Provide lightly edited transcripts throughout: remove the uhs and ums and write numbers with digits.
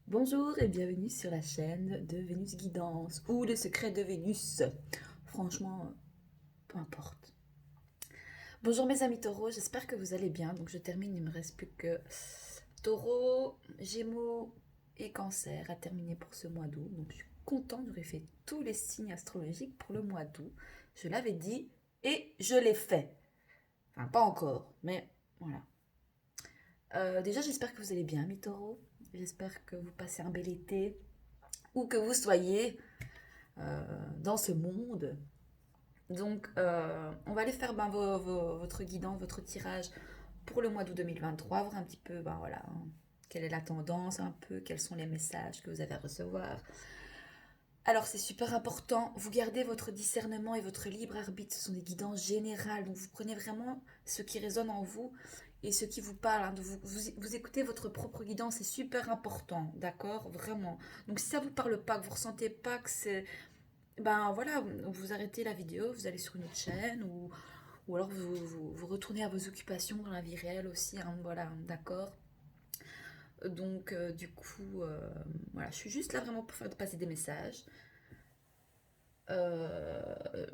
Bonjour et bienvenue sur la chaîne de Vénus Guidance ou le secret de Vénus. Franchement, peu importe. Bonjour mes amis taureaux, j'espère que vous allez bien. Donc je termine, il ne me reste plus que taureau, gémeaux et cancer à terminer pour ce mois d'août. Donc je suis contente, j'aurais fait tous les signes astrologiques pour le mois d'août. Je l'avais dit et je l'ai fait. Enfin, pas encore, mais voilà. Déjà, j'espère que vous allez bien, mes taureaux. J'espère que vous passez un bel été, où que vous soyez dans ce monde. Donc, on va aller faire votre guidance, votre tirage pour le mois d'août 2023, voir un petit peu, voilà, quelle est la tendance, un peu, quels sont les messages que vous avez à recevoir. Alors, c'est super important, vous gardez votre discernement et votre libre arbitre, ce sont des guidances générales, donc vous prenez vraiment ce qui résonne en vous et ce qui vous parle. Hein. Vous écoutez votre propre guidance, c'est super important, d'accord? Vraiment. Donc, si ça vous parle pas, que vous ressentez pas que c'est ben voilà, vous arrêtez la vidéo, vous allez sur une autre chaîne ou alors vous retournez à vos occupations dans la vie réelle aussi, hein, voilà, d'accord. Donc du coup, voilà, je suis juste là vraiment pour faire passer des messages. Euh,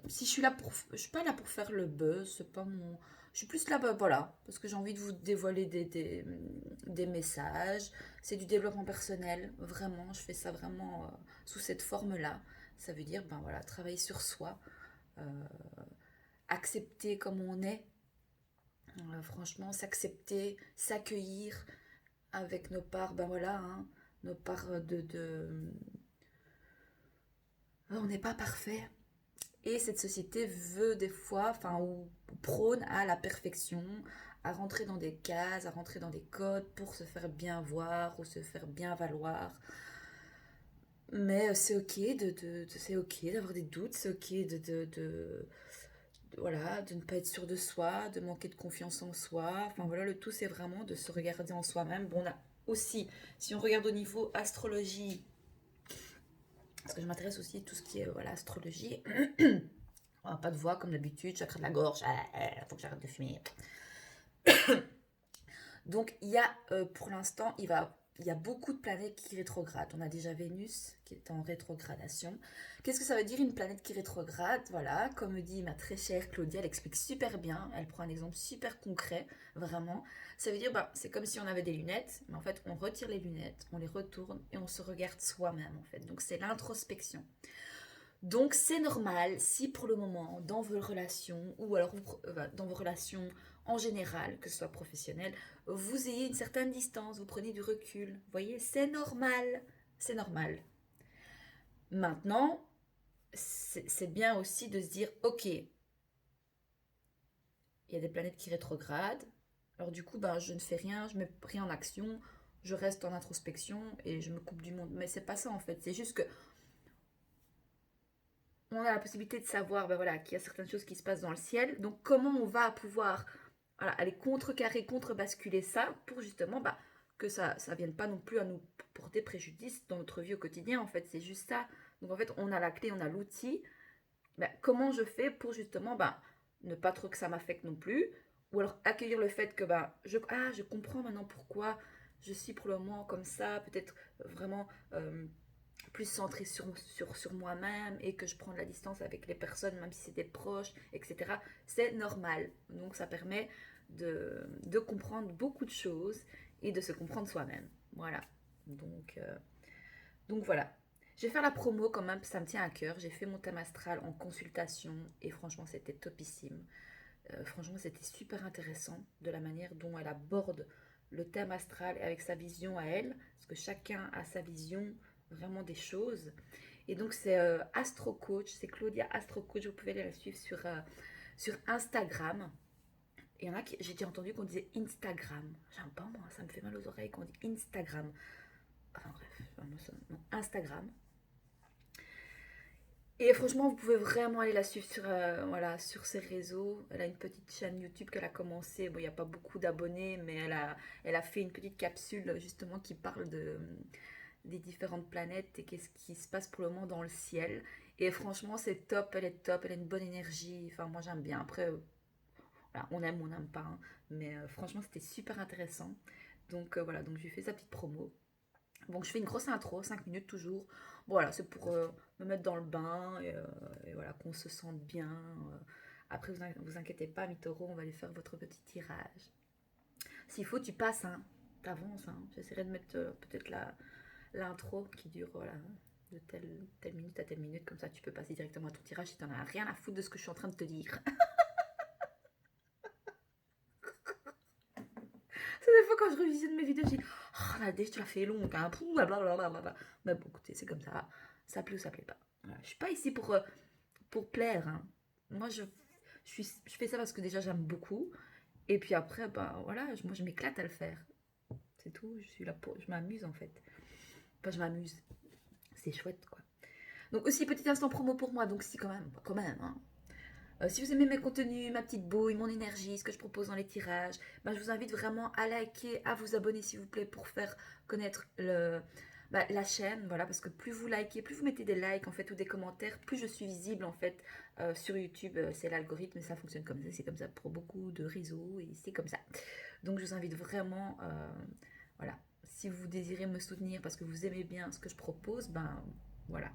Si je suis là pour, je suis pas là pour faire le buzz, c'est pas mon, je suis plus là, voilà, parce que j'ai envie de vous dévoiler des messages. C'est du développement personnel, vraiment, je fais ça vraiment sous cette forme-là. Ça veut dire, ben voilà, travailler sur soi, euh, accepter comme on est, franchement, s'accepter, s'accueillir avec nos parts, ben voilà, hein, nos parts on n'est pas parfait. Et cette société veut des fois, enfin, ou prône à la perfection, à rentrer dans des cases, à rentrer dans des codes pour se faire bien voir ou se faire bien valoir. Mais c'est ok c'est ok d'avoir des doutes, c'est ok voilà, de ne pas être sûr de soi, de manquer de confiance en soi. Enfin voilà, le tout c'est vraiment de se regarder en soi-même. Bon, on a aussi, si on regarde au niveau astrologie, parce que je m'intéresse aussi à tout ce qui est voilà, astrologie. Pas de voix comme d'habitude, chakra de la gorge, faut que j'arrête de fumer. Donc il y a pour l'instant, il y a beaucoup de planètes qui rétrogradent. On a déjà Vénus qui est en rétrogradation. Qu'est-ce que ça veut dire une planète qui rétrograde? Voilà, comme me dit ma très chère Claudia, elle explique super bien. Elle prend un exemple super concret, vraiment. Ça veut dire, c'est comme si on avait des lunettes, mais en fait on retire les lunettes, on les retourne et on se regarde soi-même en fait. Donc c'est l'introspection. Donc c'est normal si pour le moment dans vos relations ou alors dans vos relations en général, que ce soit professionnel, vous ayez une certaine distance, vous prenez du recul. Vous voyez, c'est normal. C'est normal. Maintenant, c'est bien aussi de se dire, ok, il y a des planètes qui rétrogradent. Alors du coup, je ne fais rien, je ne mets rien en action, je reste en introspection et je me coupe du monde. Mais c'est pas ça en fait. C'est juste que on a la possibilité de savoir voilà, qu'il y a certaines choses qui se passent dans le ciel. Donc comment on va pouvoir voilà, aller contrecarrer, contrebasculer ça pour justement que ça ne vienne pas non plus à nous porter préjudice dans notre vie au quotidien. En fait, c'est juste ça. Donc en fait, on a la clé, on a l'outil. Comment je fais pour justement ne pas trop que ça m'affecte non plus, ou alors accueillir le fait que je comprends maintenant pourquoi je suis pour le moment comme ça, peut-être vraiment plus centrée sur moi-même et que je prends de la distance avec les personnes, même si c'est des proches, etc. C'est normal. Donc ça permet de comprendre beaucoup de choses et de se comprendre soi-même. Voilà. Donc, euh, donc voilà. Je vais faire la promo quand même, ça me tient à cœur. J'ai fait mon thème astral en consultation et franchement c'était topissime. Franchement c'était super intéressant de la manière dont elle aborde le thème astral et avec sa vision à elle, parce que chacun a sa vision vraiment des choses. Et donc c'est Astro Coach, c'est Claudia Astro Coach, vous pouvez aller la suivre sur Instagram. Et il y en a qui, j'ai déjà entendu qu'on disait Instagram. J'aime pas moi, ça me fait mal aux oreilles qu'on dit Instagram. Enfin bref, non, Instagram. Et franchement, vous pouvez vraiment aller la suivre voilà, sur ses réseaux. Elle a une petite chaîne YouTube qu'elle a commencé. Bon, il n'y a pas beaucoup d'abonnés, mais elle a fait une petite capsule justement qui parle des différentes planètes et qu'est-ce qui se passe pour le moment dans le ciel. Et franchement, c'est top, elle est top, elle a une bonne énergie. Enfin, moi j'aime bien. Après, voilà, on aime ou on n'aime pas, hein. Mais franchement, c'était super intéressant. Donc voilà, donc je lui fais sa petite promo. Bon, je fais une grosse intro, 5 minutes toujours. Bon, voilà, c'est pour me mettre dans le bain et voilà, qu'on se sente bien. Après, vous inquiétez pas, mes taureaux, on va aller faire votre petit tirage. S'il faut, tu passes, hein. T'avances, hein. J'essaierai de mettre peut-être l'intro qui dure, voilà, de telle minute à telle minute. Comme ça, tu peux passer directement à ton tirage si t'en as rien à foutre de ce que je suis en train de te dire. C'est des fois quand je revisionne mes vidéos, je dis oh Nadège, tu l'as fait long, hein, blablabla. Mais bon, écoutez, c'est comme ça plaît ou ça plaît pas. Voilà. Je suis pas ici pour plaire. Hein. Moi, je fais ça parce que déjà j'aime beaucoup. Et puis après, ben voilà, moi je m'éclate à le faire. C'est tout, je suis là pour. Je m'amuse en fait. Enfin, je m'amuse. C'est chouette quoi. Donc aussi, petit instant promo pour moi, donc si quand même. Hein. Si vous aimez mes contenus, ma petite bouille, mon énergie, ce que je propose dans les tirages, ben, je vous invite vraiment à liker, à vous abonner s'il vous plaît pour faire connaître la chaîne. Voilà, parce que plus vous likez, plus vous mettez des likes en fait ou des commentaires, plus je suis visible en fait sur YouTube. C'est l'algorithme et ça fonctionne comme ça. C'est comme ça pour beaucoup de réseaux et c'est comme ça. Donc je vous invite vraiment, voilà, si vous désirez me soutenir parce que vous aimez bien ce que je propose, ben voilà.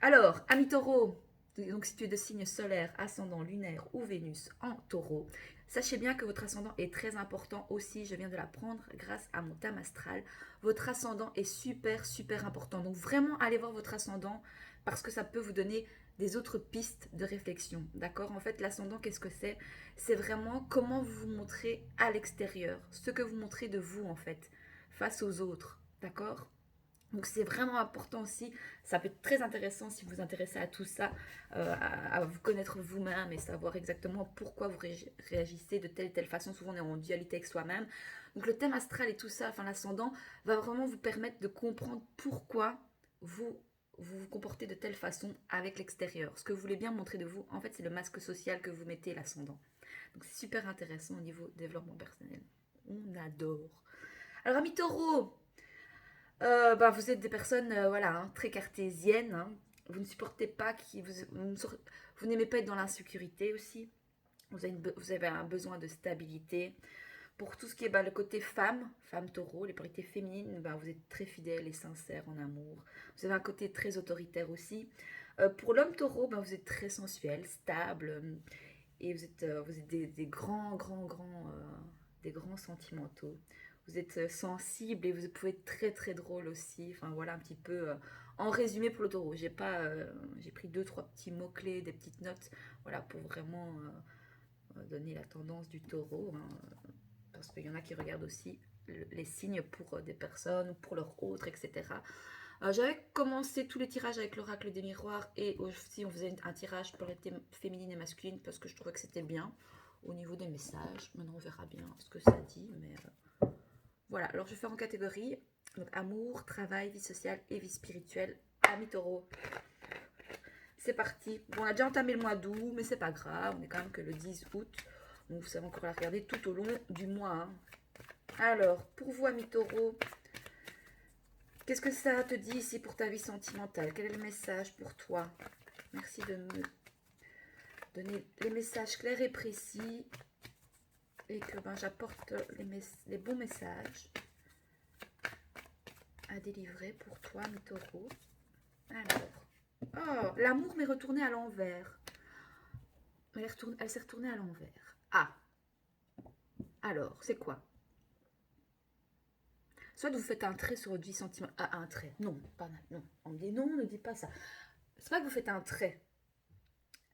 Alors, ami taureau, donc si tu es de signe solaire, ascendant, lunaire ou Vénus en taureau, sachez bien que votre ascendant est très important aussi, je viens de l'apprendre grâce à mon thème astral. Votre ascendant est super, super important. Donc vraiment, allez voir votre ascendant parce que ça peut vous donner des autres pistes de réflexion. D'accord? En fait, l'ascendant, qu'est-ce que c'est? C'est vraiment comment vous vous montrez à l'extérieur, ce que vous montrez de vous en fait, face aux autres. D'accord? Donc c'est vraiment important aussi, ça peut être très intéressant si vous vous intéressez à tout ça, à vous connaître vous-même et savoir exactement pourquoi vous réagissez de telle et telle façon. Souvent on est en dualité avec soi-même. Donc le thème astral et tout ça, enfin l'ascendant, va vraiment vous permettre de comprendre pourquoi vous vous comportez de telle façon avec l'extérieur. Ce que vous voulez bien montrer de vous, en fait c'est le masque social que vous mettez l'ascendant. Donc c'est super intéressant au niveau développement personnel. On adore. Alors amis taureau, bah, vous êtes des personnes voilà, hein, très cartésiennes. Hein. Vous ne supportez pas, vous n'aimez pas être dans l'insécurité aussi. Vous avez un besoin de stabilité. Pour tout ce qui est bah, le côté femme, femme taureau, les qualités féminines, bah, vous êtes très fidèle et sincère en amour. Vous avez un côté très autoritaire aussi. Pour l'homme taureau, bah, vous êtes très sensuel, stable. Et vous êtes des des grands sentimentaux. Vous êtes sensible et vous pouvez être très très drôle aussi. Enfin voilà un petit peu en résumé pour le taureau. J'ai pris deux trois petits mots clés, des petites notes, voilà pour vraiment donner la tendance du taureau, hein, parce qu'il y en a qui regardent aussi les signes pour des personnes ou pour leurs autres, etc. J'avais commencé tous les tirages avec l'oracle des miroirs et aussi on faisait un tirage pour les thèmes féminines et masculines parce que je trouvais que c'était bien au niveau des messages. Maintenant on verra bien ce que ça dit, mais voilà. Alors je vais faire en catégorie donc amour, travail, vie sociale et vie spirituelle. Amis taureau, c'est parti. Bon, on a déjà entamé le mois d'août, mais c'est pas grave, on est quand même que le 10 août, donc vous savez encore la regarder tout au long du mois. Hein. Alors pour vous amis taureau, qu'est-ce que ça te dit ici pour ta vie sentimentale? Quel est le message pour toi? Merci de me donner les messages clairs et précis et que ben, j'apporte les bons messages à délivrer pour toi, mes taureaux. Alors, oh, l'amour m'est retourné à l'envers. Elle s'est retournée à l'envers. Ah, alors, c'est quoi? Soit vous faites un trait sur votre vie sentimentale. Ah, un trait. Non, pas non. On me dit non, ne dis pas ça. C'est pas que vous faites un trait.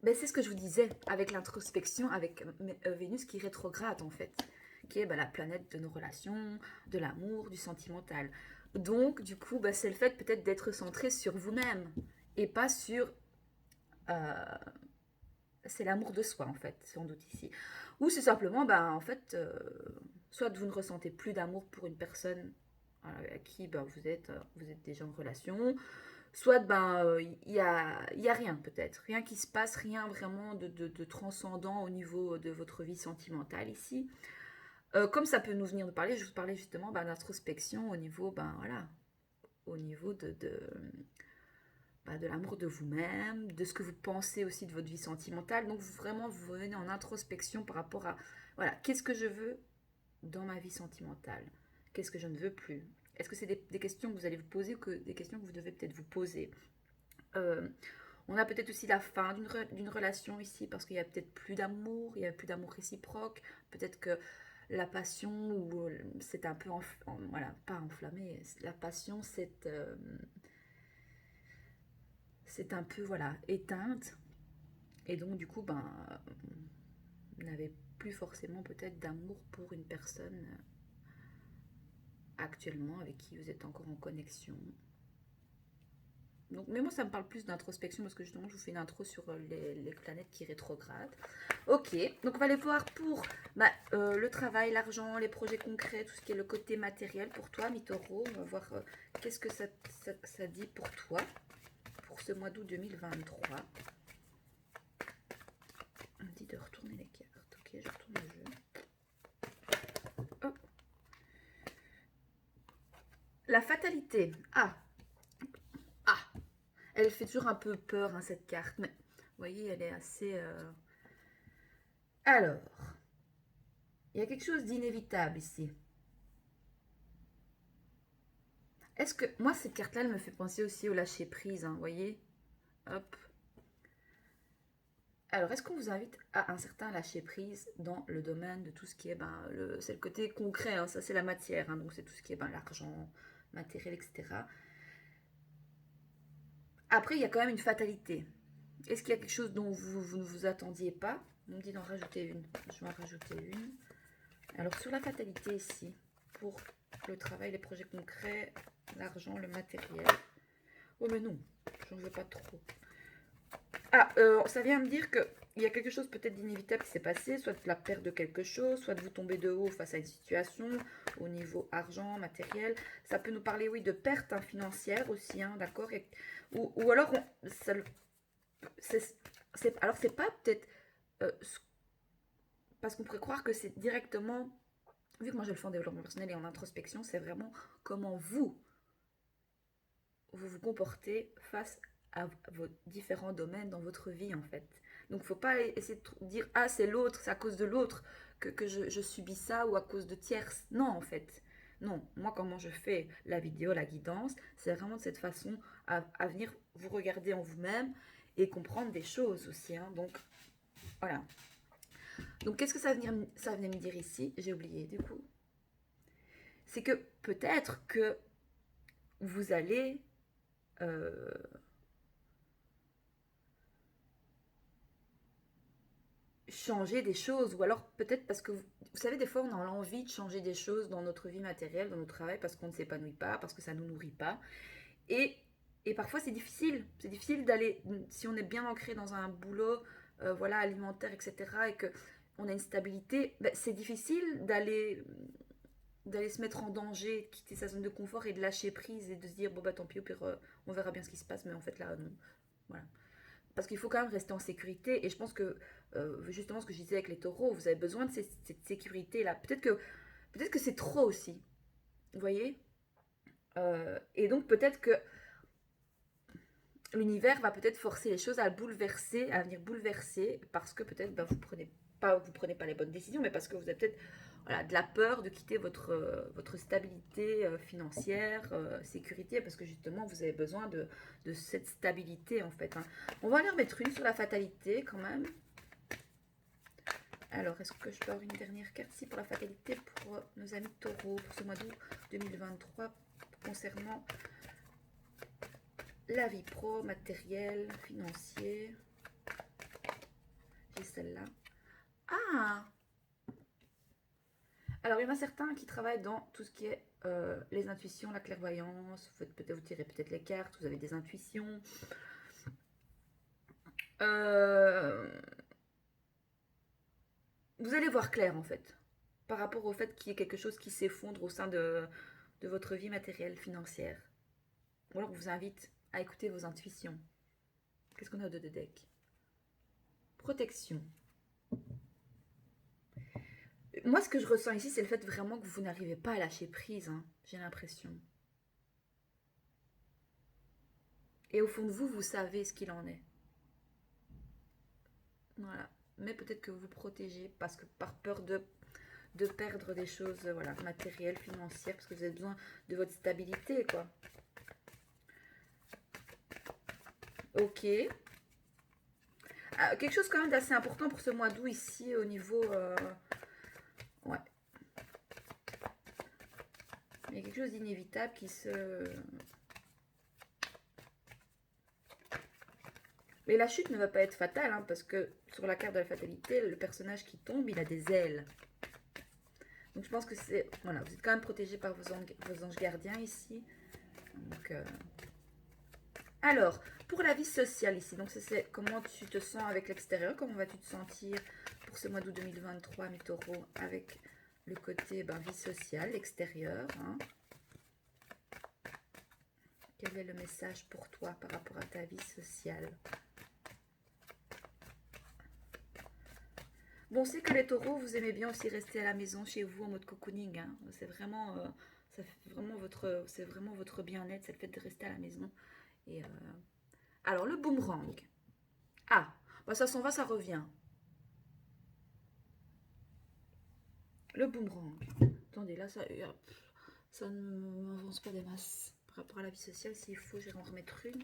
Ben, c'est ce que je vous disais avec l'introspection, avec Vénus qui rétrograde en fait, qui est ben, la planète de nos relations, de l'amour, du sentimental. Donc, du coup, ben, c'est le fait peut-être d'être centré sur vous-même et pas sur... c'est l'amour de soi en fait, sans doute ici. Ou c'est simplement, ben, en fait, soit vous ne ressentez plus d'amour pour une personne à qui ben, vous êtes déjà en relation, soit ben y a rien peut-être, rien qui se passe, rien vraiment de transcendant au niveau de votre vie sentimentale ici. Comme ça peut nous venir de parler, je vous parlais justement ben, d'introspection au niveau, ben voilà, au niveau de l'amour de vous-même, de ce que vous pensez aussi de votre vie sentimentale. Donc vraiment, vous venez en introspection par rapport à, voilà, qu'est-ce que je veux dans ma vie sentimentale? Qu'est-ce que je ne veux plus? Est-ce que c'est des questions que vous allez vous poser ou que des questions que vous devez peut-être vous poser? On a peut-être aussi la fin d'une relation ici parce qu'il y a peut-être plus d'amour, il y a plus d'amour réciproque. Peut-être que la passion ou c'est un peu voilà, pas enflammé. La passion c'est un peu voilà éteinte et donc du coup ben vous n'avez plus forcément peut-être d'amour pour une personne actuellement avec qui vous êtes encore en connexion. Donc, mais moi, ça me parle plus d'introspection parce que justement, je vous fais une intro sur les planètes qui rétrogradent. Ok, donc on va aller voir pour le travail, l'argent, les projets concrets, tout ce qui est le côté matériel pour toi, mi-taureau. On va voir qu'est-ce que ça dit pour toi pour ce mois d'août 2023. On me dit de retourner les cartes. Ok, je retourne le jeu. Oh. La fatalité. Ah, elle fait toujours un peu peur, hein, cette carte, mais vous voyez, elle est assez... Alors, il y a quelque chose d'inévitable ici. Est-ce que... Moi, cette carte-là, elle me fait penser aussi au lâcher-prise, hein, vous voyez. Hop. Alors, est-ce qu'on vous invite à un certain lâcher-prise dans le domaine de tout ce qui est... c'est le côté concret, hein, ça c'est la matière, hein, donc c'est tout ce qui est l'argent, matériel, etc. Après, il y a quand même une fatalité. Est-ce qu'il y a quelque chose dont vous ne vous attendiez pas? On me dit d'en rajouter une. Je vais en rajouter une. Alors, sur la fatalité ici, pour le travail, les projets concrets, l'argent, le matériel. Oh, mais non, j'en veux pas trop. Ah, ça vient me dire qu'il y a quelque chose peut-être d'inévitable qui s'est passé, soit de la perte de quelque chose, soit de vous tomber de haut face à une situation, au niveau argent, matériel. Ça peut nous parler, oui, de perte financière aussi, hein, d'accord. Ou alors, alors c'est pas peut-être... parce qu'on pourrait croire que c'est directement... Vu que moi je le fais en développement personnel et en introspection, c'est vraiment comment vous vous comportez face à vos différents domaines dans votre vie en fait. Donc il ne faut pas essayer de dire ah c'est l'autre, c'est à cause de l'autre que je subis ça ou à cause de tierces. Non en fait. Non, moi comment je fais la vidéo, la guidance, c'est vraiment de cette façon à venir vous regarder en vous-même et comprendre des choses aussi. Hein. Donc voilà. Donc qu'est-ce que ça venait me dire ici? J'ai oublié du coup. C'est que peut-être que vous allez changer des choses, ou alors peut-être parce que, vous savez, des fois on a l'envie de changer des choses dans notre vie matérielle, dans notre travail, parce qu'on ne s'épanouit pas, parce que ça ne nous nourrit pas. Et, et parfois c'est difficile d'aller, si on est bien ancré dans un boulot, voilà, alimentaire, etc., et que on a une stabilité, ben, c'est difficile d'aller se mettre en danger, de quitter sa zone de confort et de lâcher prise et de se dire bon bah tant pis, au pire on verra bien ce qui se passe, mais en fait là non. Voilà. Parce qu'il faut quand même rester en sécurité. Et je pense que, justement, ce que je disais avec les taureaux, vous avez besoin de cette sécurité-là. Peut-être que c'est trop aussi. Vous voyez. Et donc, peut-être que l'univers va peut-être forcer les choses à bouleverser, à venir bouleverser, parce que peut-être vous prenez pas les bonnes décisions, mais parce que vous avez peut-être voilà, de la peur de quitter votre stabilité financière, sécurité, parce que justement vous avez besoin de cette stabilité en fait. Hein. On va aller en mettre une sur la fatalité quand même. Alors, est-ce que je peux avoir une dernière carte ici pour la fatalité pour nos amis taureaux pour ce mois d'août 2023 concernant la vie pro, matériel, financier. J'ai celle-là. Ah! Alors, il y en a certains qui travaillent dans tout ce qui est les intuitions, la clairvoyance. Peut-être vous tirez peut-être les cartes, vous avez des intuitions. Vous allez voir clair en fait, par rapport au fait qu'il y ait quelque chose qui s'effondre au sein de votre vie matérielle, financière. Ou alors on vous invite à écouter vos intuitions. Qu'est-ce qu'on a de deck? Protection. Moi, ce que je ressens ici, c'est le fait vraiment que vous n'arrivez pas à lâcher prise, hein, j'ai l'impression. Et au fond de vous, vous savez ce qu'il en est. Voilà. Mais peut-être que vous vous protégez parce que par peur de de perdre des choses, voilà, matérielles, financières, parce que vous avez besoin de votre stabilité, quoi. Ok. Ah, quelque chose quand même d'assez important pour ce mois d'août ici, au niveau... ouais. Il y a quelque chose d'inévitable qui se... Mais la chute ne va pas être fatale, hein, parce que sur la carte de la fatalité, le personnage qui tombe, il a des ailes. Donc je pense que c'est... Voilà, vous êtes quand même protégé par vos anges gardiens ici. Donc, alors, pour la vie sociale ici, donc c'est comment tu te sens avec l'extérieur, comment vas-tu te sentir pour ce mois d'août 2023, mes taureaux, avec le côté vie sociale, l'extérieur. Hein. Quel est le message pour toi par rapport à ta vie sociale? Bon, c'est que les taureaux, vous aimez bien aussi rester à la maison chez vous en mode cocooning. Hein. C'est vraiment, c'est vraiment votre bien-être, c'est le fait de rester à la maison. Et alors le boomerang. Ah, ça s'en va, ça revient. Le boomerang. Attendez, là, ça ne m'avance pas des masses par rapport à la vie sociale. S'il faut, je vais en remettre une.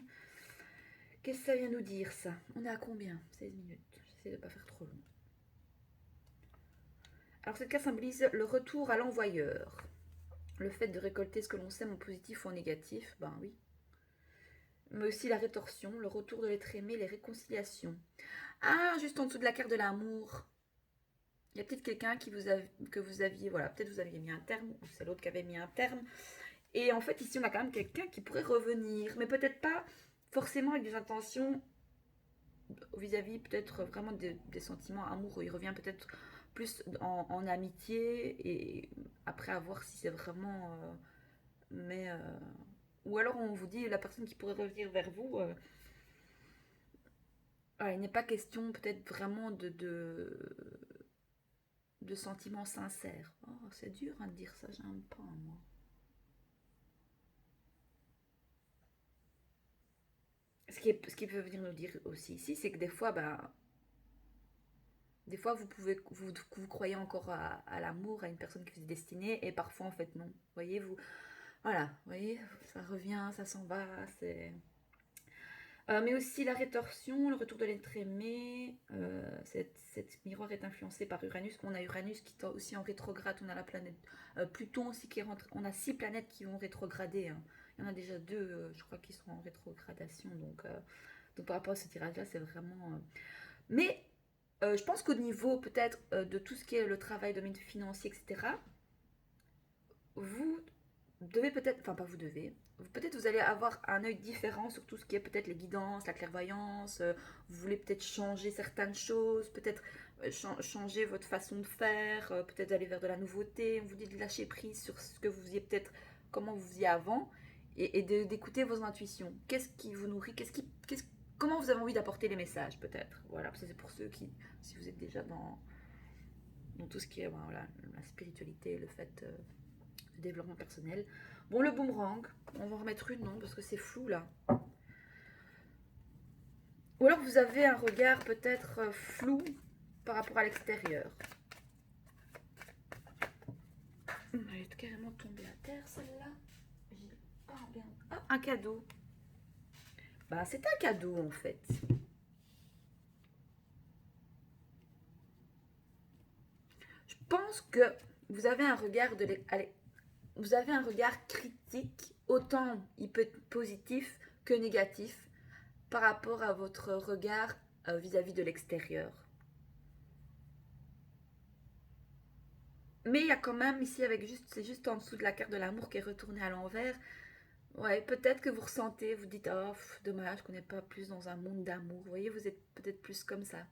Qu'est-ce que ça vient nous dire, ça? On est à combien? 16 minutes. J'essaie de ne pas faire trop long. Alors, cette carte symbolise le retour à l'envoyeur. Le fait de récolter ce que l'on sème en positif ou en négatif, ben oui. Mais aussi la rétorsion, le retour de l'être aimé, les réconciliations. Ah, juste en dessous de la carte de l'amour. Il y a peut-être quelqu'un que vous aviez, voilà, peut-être vous aviez mis un terme, ou c'est l'autre qui avait mis un terme. Et en fait, ici, on a quand même quelqu'un qui pourrait revenir, mais peut-être pas forcément avec des intentions vis-à-vis peut-être vraiment des sentiments amoureux. Il revient peut-être plus en amitié et après à voir si c'est vraiment... mais... ou alors on vous dit la personne qui pourrait revenir vers vous... voilà, il n'est pas question peut-être vraiment de sentiments sincères. Oh, c'est dur hein, de dire ça, j'aime pas moi. Ce qui peut venir nous dire aussi ici, c'est que des fois vous croyez encore à l'amour, à une personne qui vous est destinée, et parfois en fait non. Voyez, voilà, voyez, ça revient, ça s'en va, c'est... mais aussi la rétorsion, le retour de l'être aimé. Cette miroir est influencée par Uranus. On a Uranus qui est aussi en rétrograde. On a la planète Pluton aussi qui rentre. On a 6 planètes qui vont rétrograder. Hein. Il y en a déjà 2, je crois, qui sont en rétrogradation. Donc par rapport à ce tirage-là, c'est vraiment... Mais je pense qu'au niveau peut-être de tout ce qui est le travail, domaine financier, etc., vous devez peut-être, enfin pas vous devez, peut-être vous allez avoir un œil différent sur tout ce qui est peut-être les guidances, la clairvoyance, vous voulez peut-être changer certaines choses, peut-être changer votre façon de faire, peut-être aller vers de la nouveauté, on vous dit de lâcher prise sur ce que vous faisiez peut-être, comment vous faisiez avant, et d'écouter vos intuitions. Qu'est-ce qui vous nourrit, comment vous avez envie d'apporter les messages peut-être. Voilà, c'est pour ceux qui, si vous êtes déjà dans tout ce qui est voilà, la spiritualité, le fait... de développement personnel. Bon, le boomerang, on va en remettre une, non, parce que c'est flou là. Ou alors vous avez un regard peut-être flou par rapport à l'extérieur. Elle est carrément tombée à terre celle-là. J'ai pas bien. Ah, un cadeau. Bah, c'est un cadeau en fait. Je pense que vous avez un regard vous avez un regard critique, autant il peut être positif que négatif, par rapport à votre regard vis-à-vis de l'extérieur. Mais il y a quand même ici, c'est juste en dessous de la carte de l'amour qui est retournée à l'envers. Ouais, peut-être que vous ressentez, vous dites, oh, dommage qu'on n'est pas plus dans un monde d'amour. Vous voyez, vous êtes peut-être plus comme ça.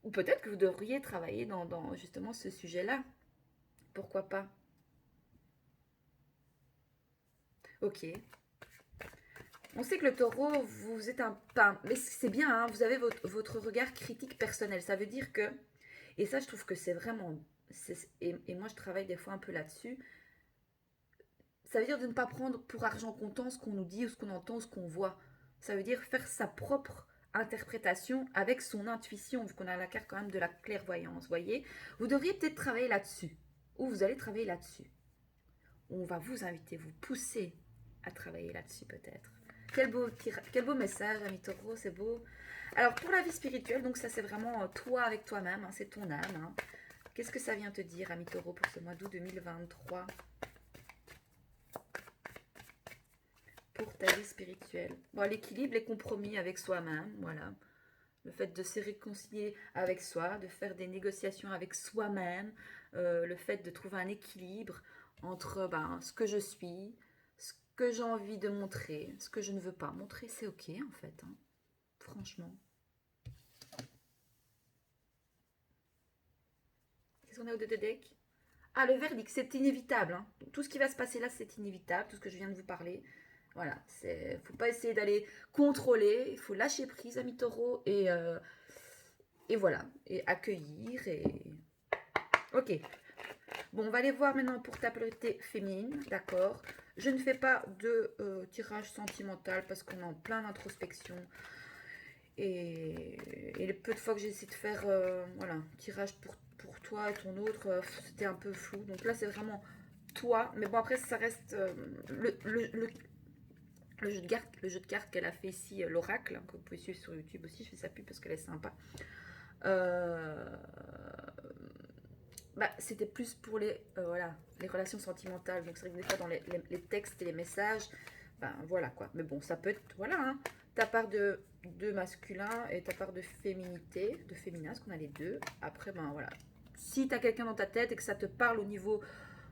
Ou peut-être que vous devriez travailler dans justement ce sujet-là. Pourquoi pas? Ok. On sait que le taureau, vous êtes un pain. Mais c'est bien, hein, vous avez votre regard critique personnel. Ça veut dire que... Et ça, je trouve que c'est vraiment... Et moi, je travaille des fois un peu là-dessus. Ça veut dire de ne pas prendre pour argent comptant ce qu'on nous dit ou ce qu'on entend ou ce qu'on voit. Ça veut dire faire sa propre interprétation avec son intuition, vu qu'on a la carte quand même de la clairvoyance, voyez. Vous devriez peut-être travailler là-dessus, ou vous allez travailler là-dessus. On va vous inviter, vous pousser à travailler là-dessus peut-être. Quel beau message, ami Taureau, c'est beau. Alors pour la vie spirituelle, donc ça c'est vraiment toi avec toi-même, hein, c'est ton âme. Hein. Qu'est-ce que ça vient te dire, ami Taureau, pour ce mois d'août 2023 pour ta vie spirituelle? Bon, l'équilibre, les compromis avec soi-même, voilà. Le fait de se réconcilier avec soi, de faire des négociations avec soi-même, le fait de trouver un équilibre entre ce que je suis, ce que j'ai envie de montrer, ce que je ne veux pas montrer, c'est ok en fait, hein. Franchement. Qu'est-ce qu'on a au deux de deck? Ah, le verdict, c'est inévitable. Hein. Tout ce qui va se passer là, c'est inévitable, tout ce que je viens de vous parler. Voilà, il ne faut pas essayer d'aller contrôler, il faut lâcher prise, ami Taureau, et voilà, et accueillir, et... Ok. Bon, on va aller voir maintenant pour ta polarité féminine, d'accord. Je ne fais pas de tirage sentimental parce qu'on est en plein d'introspection. Et le peu de fois que j'ai essayé de faire voilà, tirage pour toi et ton autre, c'était un peu flou. Donc là, c'est vraiment toi. Mais bon, après, ça reste le jeu de cartes qu'elle a fait ici, l'oracle, hein, que vous pouvez suivre sur YouTube aussi. Je fais sa pub parce qu'elle est sympa. C'était plus pour voilà, les relations sentimentales. Donc c'est vrai que des fois dans les textes et les messages, voilà quoi. Mais bon, ça peut être, voilà, hein, ta part de masculin et ta part de féminité, de féminin, parce qu'on a les deux. Après, voilà. Si tu as quelqu'un dans ta tête et que ça te parle au niveau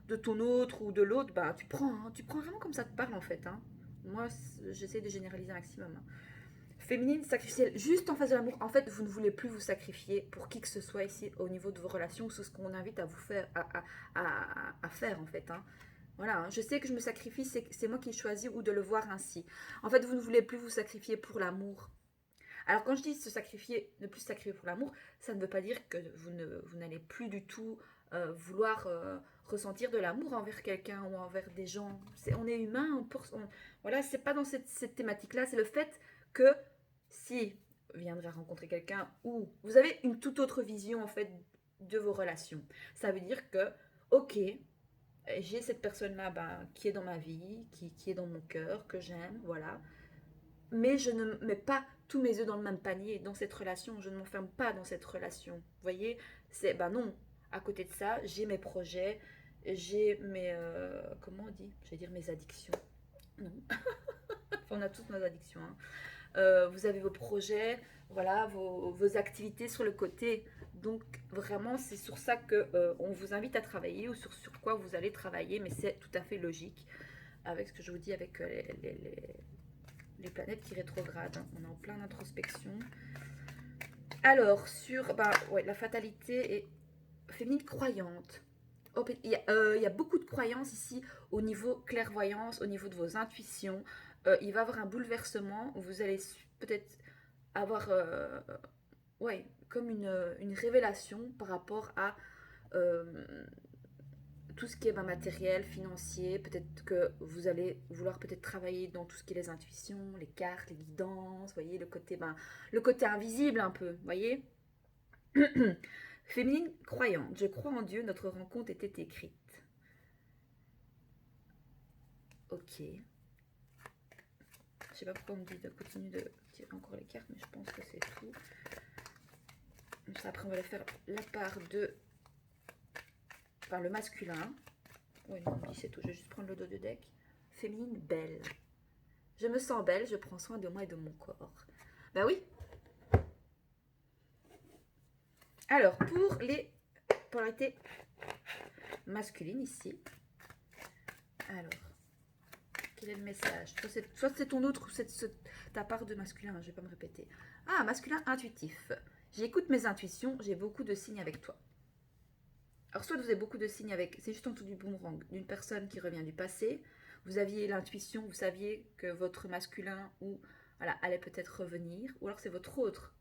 de ton autre ou de l'autre, tu prends vraiment comme ça te parle en fait. Hein. Moi, j'essaie de généraliser un maximum. Hein. Féminine, sacrificielle, juste en face de l'amour. En fait, vous ne voulez plus vous sacrifier pour qui que ce soit ici au niveau de vos relations. C'est ce qu'on invite à vous faire, à faire en fait. Hein. Voilà, hein. Je sais que je me sacrifie, c'est moi qui choisis ou de le voir ainsi. En fait, vous ne voulez plus vous sacrifier pour l'amour. Alors quand je dis se sacrifier, ne plus se sacrifier pour l'amour, ça ne veut pas dire que vous n'allez plus du tout vouloir ressentir de l'amour envers quelqu'un ou envers des gens. On est humain, voilà, c'est pas dans cette thématique-là, c'est le fait que si vous viendrez rencontrer quelqu'un où vous avez une toute autre vision en fait de vos relations, ça veut dire que, ok, j'ai cette personne-là qui est dans ma vie, qui est dans mon cœur, que j'aime, voilà. Mais je ne mets pas tous mes œufs dans le même panier dans cette relation. Je ne m'enferme pas dans cette relation. Vous voyez, c'est non. À côté de ça, j'ai mes projets, j'ai mes comment on dit? Je vais dire mes addictions. Non. On a tous nos addictions. Hein. Vous avez vos projets, voilà, vos activités sur le côté. Donc vraiment, c'est sur ça que on vous invite à travailler ou sur quoi vous allez travailler. Mais c'est tout à fait logique avec ce que je vous dis avec les planètes qui rétrogradent. Hein. On est en plein d'introspection. Alors, sur la fatalité est féminine croyante. Il y a beaucoup de croyances ici au niveau clairvoyance, au niveau de vos intuitions. Il va y avoir un bouleversement. Vous allez peut-être avoir comme une révélation par rapport à tout ce qui est matériel, financier, peut-être que vous allez vouloir peut-être travailler dans tout ce qui est les intuitions, les cartes, les guidances, voyez, le côté invisible un peu, voyez. Féminine croyante, je crois en Dieu, notre rencontre était écrite. Ok. Je sais pas pourquoi on me dit de continuer de tirer encore les cartes, mais je pense que c'est tout. Après, on va aller faire la part de... le masculin. Oui, non, on me dit c'est tout. Je vais juste prendre le dos de deck. Féminine, belle. Je me sens belle, je prends soin de moi et de mon corps. Oui. Alors, pour les polarités masculines ici. Alors, quel est le message? Soit c'est ton autre ou c'est ta part de masculin, je ne vais pas me répéter. Ah, masculin intuitif. J'écoute mes intuitions, j'ai beaucoup de signes avec toi. Alors, soit vous avez beaucoup de signes avec, c'est juste en dessous du boomerang, d'une personne qui revient du passé. Vous aviez l'intuition, vous saviez que votre masculin allait peut-être revenir. Ou alors c'est votre autre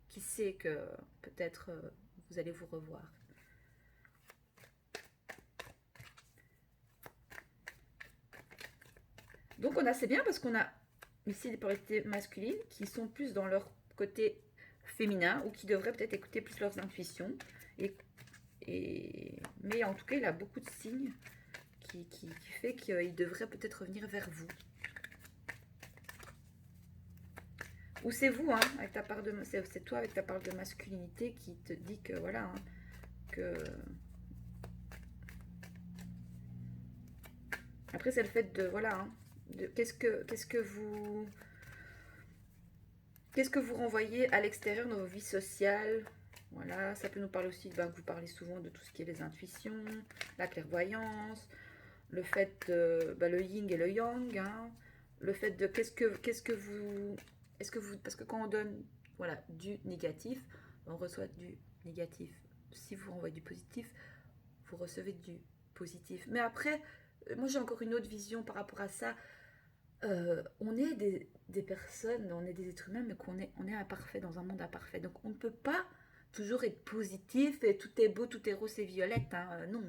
qui sait que peut-être vous allez vous revoir. Donc c'est bien parce qu'on a ici des polarités masculines qui sont plus dans leur côté féminin ou qui devraient peut-être écouter plus leurs intuitions. Mais en tout cas, il a beaucoup de signes qui fait qu'il devrait peut-être revenir vers vous. Ou c'est vous, hein, avec ta part de, c'est toi avec ta part de masculinité qui te dit que voilà, hein, que après c'est le fait de voilà, hein, de qu'est-ce que vous renvoyez à l'extérieur dans vos vies sociales. Voilà, ça peut nous parler aussi, ben, vous parlez souvent de tout ce qui est les intuitions, la clairvoyance, le fait de ben, le yin et le yang, hein, le fait de qu'est-ce que vous, est-ce que vous, parce que quand on donne voilà du négatif, on reçoit du négatif. Si vous renvoyez du positif, vous recevez du positif. Mais après, moi j'ai encore une autre vision par rapport à ça. On est des personnes, on est des êtres humains, mais on est imparfait dans un monde imparfait. Donc on ne peut pas toujours être positif et tout est beau, tout est rose et violette. Hein. Non,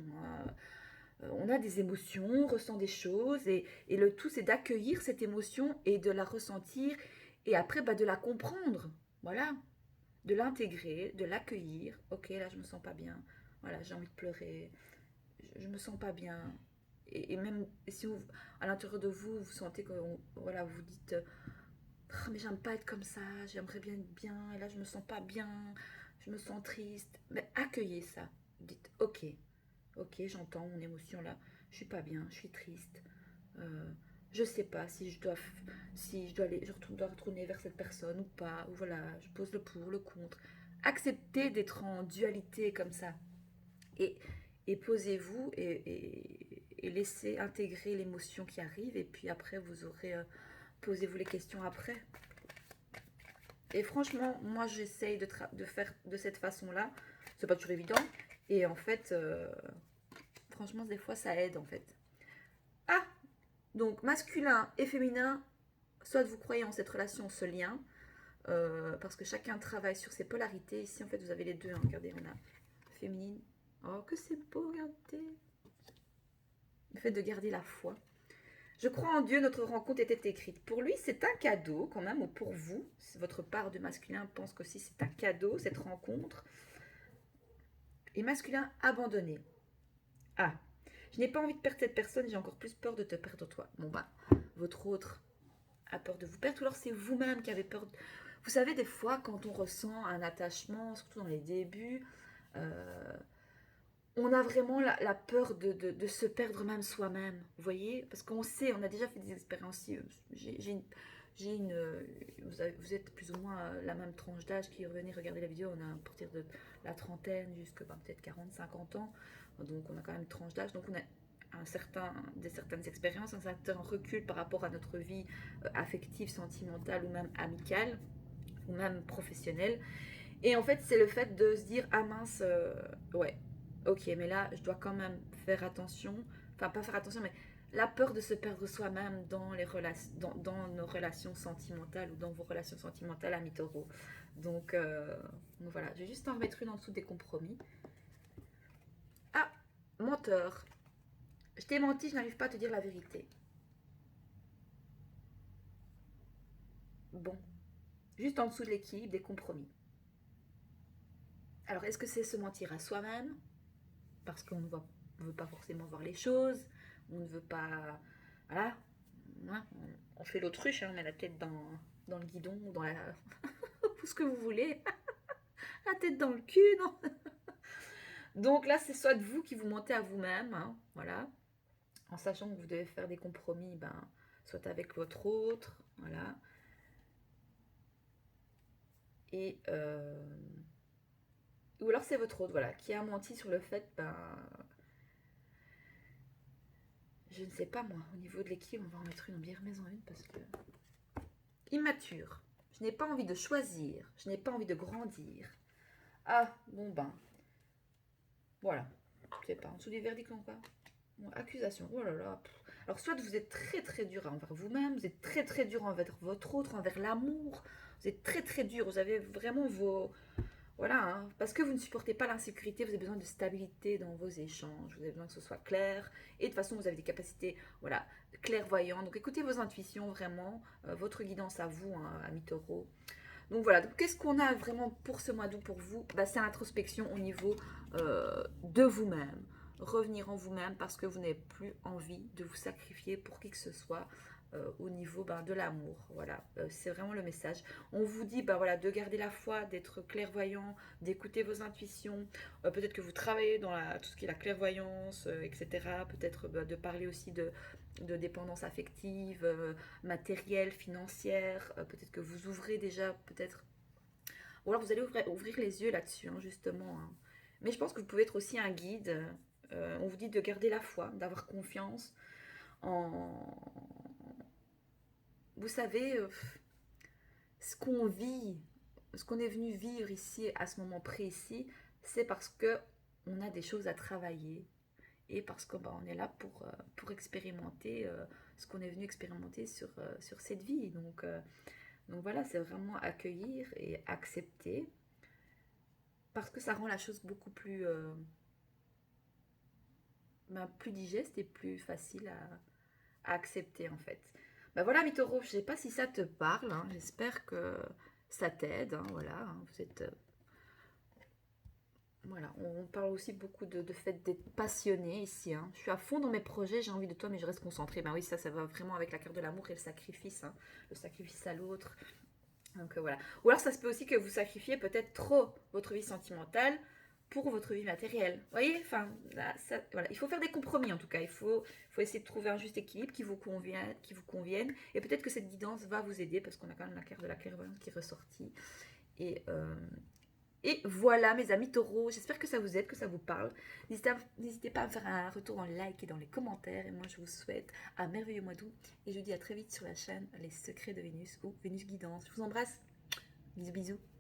on a des émotions, on ressent des choses et le tout c'est d'accueillir cette émotion et de la ressentir et après bah, de la comprendre. Voilà, de l'intégrer, de l'accueillir. Ok, là je me sens pas bien. Voilà, j'ai envie de pleurer. Je me sens pas bien. Et même si vous, à l'intérieur de vous, vous sentez que voilà, vous dites oh, mais j'aime pas être comme ça, j'aimerais bien être bien, et là je me sens pas bien, je me sens triste. Mais accueillez ça. Dites ok, ok, j'entends mon émotion là, je suis pas bien, je suis triste. Euh, je sais pas si je dois aller, dois retourner vers cette personne ou pas, ou voilà, je pose le pour, le contre. Acceptez d'être en dualité comme ça. Et, et posez-vous et laissez intégrer l'émotion qui arrive. Et puis après, vous aurez... posez-vous les questions après. Et franchement, moi, j'essaye de faire de cette façon-là. C'est pas toujours évident. Et en fait, franchement, des fois, ça aide, en fait. Ah! Donc, masculin et féminin, soit vous croyez en cette relation, ce lien, parce que chacun travaille sur ses polarités. Ici, en fait, vous avez les deux. Hein. Regardez, on a féminine. Oh, que c'est beau, regardez. Le fait de garder la foi. Je crois en Dieu, notre rencontre était écrite. Pour lui, c'est un cadeau quand même, ou pour vous, votre part de masculin pense qu'aussi c'est un cadeau, cette rencontre. Et masculin abandonné. Ah, je n'ai pas envie de perdre cette personne, j'ai encore plus peur de te perdre toi. Bon bah, votre autre a peur de vous perdre, ou alors c'est vous-même qui avez peur. Vous savez, des fois, quand on ressent un attachement, surtout dans les débuts, on a vraiment la peur de se perdre même soi-même, vous voyez. Parce qu'on sait, on a déjà fait des expériences. Vous êtes plus ou moins la même tranche d'âge qui revenez regarder la vidéo. On a à partir de la trentaine jusqu'à peut-être 40, 50 ans. Donc on a quand même une tranche d'âge. Donc on a certaines expériences, un certain recul par rapport à notre vie affective, sentimentale ou même amicale ou même professionnelle. Et en fait, c'est le fait de se dire, ah mince, ouais, ok, mais là, je dois quand même faire attention, enfin pas faire attention, mais la peur de se perdre soi-même dans, dans nos relations sentimentales ou dans vos relations sentimentales, amis taureaux. Donc voilà, je vais juste en remettre une en dessous des compromis. Ah, menteur. Je t'ai menti, je n'arrive pas à te dire la vérité. Bon, juste en dessous de l'équilibre des compromis. Alors, est-ce que c'est se mentir à soi-même parce qu'on ne veut pas forcément voir les choses, on ne veut pas... Voilà, hein, on fait l'autruche, hein, on met la tête dans le guidon, dans la... tout ce que vous voulez, la tête dans le cul, non. Donc là, c'est soit de vous qui vous mentez à vous-même, hein, voilà, en sachant que vous devez faire des compromis, ben, soit avec votre autre, voilà, et... ou alors c'est votre autre, voilà, qui a menti sur le fait, ben, je ne sais pas moi, au niveau de l'équilibre, on va en mettre une, on bien remettre en une parce que... Immature. Je n'ai pas envie de choisir, je n'ai pas envie de grandir. Ah, bon ben, voilà. Je sais pas, en dessous du verdict ou quoi. Accusation, oh là là. Alors soit vous êtes très très dur envers vous-même, vous êtes très très dur envers votre autre, envers l'amour, vous êtes très très dur, vous avez vraiment vos... Voilà, hein, parce que vous ne supportez pas l'insécurité, vous avez besoin de stabilité dans vos échanges, vous avez besoin que ce soit clair, et de toute façon vous avez des capacités voilà, clairvoyantes, donc écoutez vos intuitions vraiment, votre guidance à vous, hein, amis taureaux. Donc voilà, donc qu'est-ce qu'on a vraiment pour ce mois d'août pour vous? Bah, c'est l'introspection au niveau de vous-même. Revenir en vous-même parce que vous n'avez plus envie de vous sacrifier pour qui que ce soit au niveau de l'amour. Voilà, c'est vraiment le message. On vous dit voilà, de garder la foi, d'être clairvoyant, d'écouter vos intuitions. Peut-être que vous travaillez dans tout ce qui est la clairvoyance, etc. Peut-être de parler aussi de dépendance affective, matérielle, financière. Peut-être que vous ouvrez déjà, peut-être. Ou alors vous allez ouvrir les yeux là-dessus, hein, justement. Hein. Mais je pense que vous pouvez être aussi un guide. On vous dit de garder la foi, d'avoir confiance en. Vous savez, ce qu'on vit, ce qu'on est venu vivre ici à ce moment précis, c'est parce que on a des choses à travailler et parce que on est là pour expérimenter ce qu'on est venu expérimenter sur cette vie. Donc voilà, c'est vraiment accueillir et accepter parce que ça rend la chose beaucoup plus, plus digeste et plus facile à accepter en fait. Voilà, Mitoro, je ne sais pas si ça te parle, hein, j'espère que ça t'aide. Hein, voilà, hein, vous êtes. Voilà, on parle aussi beaucoup de fait d'être passionné ici. Hein. Je suis à fond dans mes projets, j'ai envie de toi, mais je reste concentrée. Oui, ça va vraiment avec la carte de l'amour et hein, le sacrifice à l'autre. Donc voilà. Ou alors ça se peut aussi que vous sacrifiez peut-être trop votre vie sentimentale pour votre vie matérielle. Vous voyez, enfin, là, voilà. Il faut faire des compromis en tout cas. Il faut essayer de trouver un juste équilibre qui vous convienne. Et peut-être que cette guidance va vous aider parce qu'on a quand même la carte de la clairvoyance qui est ressortie. Et, euh, et voilà mes amis taureaux, j'espère que ça vous aide, que ça vous parle. N'hésitez pas à me faire un retour en like et dans les commentaires. Et moi je vous souhaite un merveilleux mois d'août. Et je vous dis à très vite sur la chaîne Les Secrets de Vénus ou Vénus Guidance. Je vous embrasse. Bisous bisous.